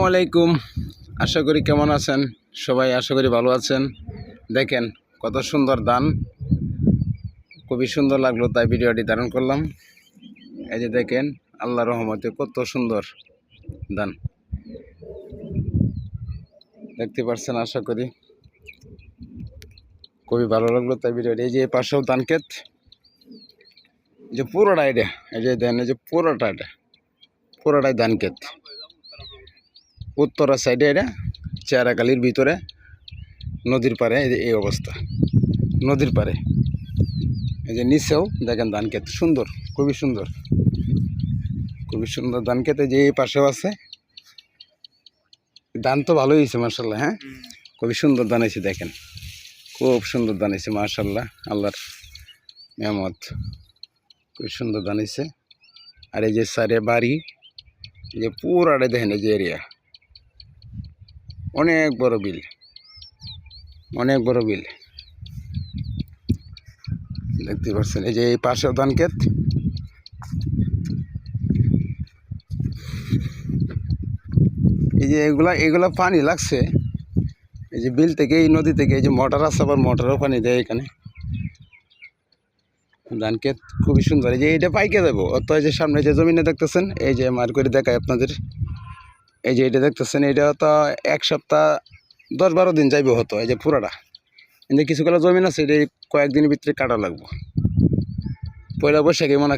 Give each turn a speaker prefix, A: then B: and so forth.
A: আলাইকুম, আশা করি কেমন আছেন সবাই। আশা করি ভালো আছেন। দেখেন কত সুন্দর ধান, খুবই সুন্দর লাগলো, তাই ভিডিওটি ধারণ করলাম। এই যে দেখেন আল্লাহর রহমতে কত সুন্দর ধান দেখতে পাচ্ছেন। আশা করি খুবই ভালো লাগলো, তাই ভিডিওটি। এই যে পাশেও ধান ক্ষেত, এই যে পুরোটা এটা, এই যে দেন, এই যে পুরোটাই ধান ক্ষেত। উত্তরা সাইডে এটা চেহারাকালির ভিতরে নদীর পাড়ে এই অবস্থা, নদীর পাড়ে। এই যে নিচেও দেখেন ধান ক্ষেত, সুন্দর, খুবই সুন্দর, খুবই সুন্দর ধান ক্ষেত। এই যে এই পাশেও আছে ধান, তো ভালোই হয়েছে মার্শাল্লাহ। হ্যাঁ, খুবই সুন্দর ধান হয়েছে, দেখেন খুব সুন্দর ধান হয়েছে মার্শাল্লাহ, আল্লাহর নিয়ামত। খুবই সুন্দর ধান হয়েছে। আর এই যে সারে বাড়ি, এই যে পুরাটা দেখেন, এই যে এরিয়া অনেক বড় বিল, অনেক বড় বিল দেখতে পাচ্ছেন। এই যে এই পাশেও ধান ক্ষেত। এই যে এগুলা পানি লাগছে এই যে বিল থেকে, এই নদী থেকে। এই যে মোটর আছে, আবার মোটরও পানি দেয় এখানে। ধান ক্ষেত খুবই সুন্দর। এই যে এটা পাইকে যাবো অত, এই যে সামনে যে জমিনে দেখতেছেন, এই যে মার করে দেখায় আপনাদের। এই যে এটা দেখতেছেন, এটা তো এক সপ্তাহ 10-12 দিন যাইব হতো। এই যে পুরাটা, এই যে কিছুগুলো জমিন আছে, এটা কয়েকদিনের ভিতরে কাটা লাগবো। পয়লা বৈশাখে মনে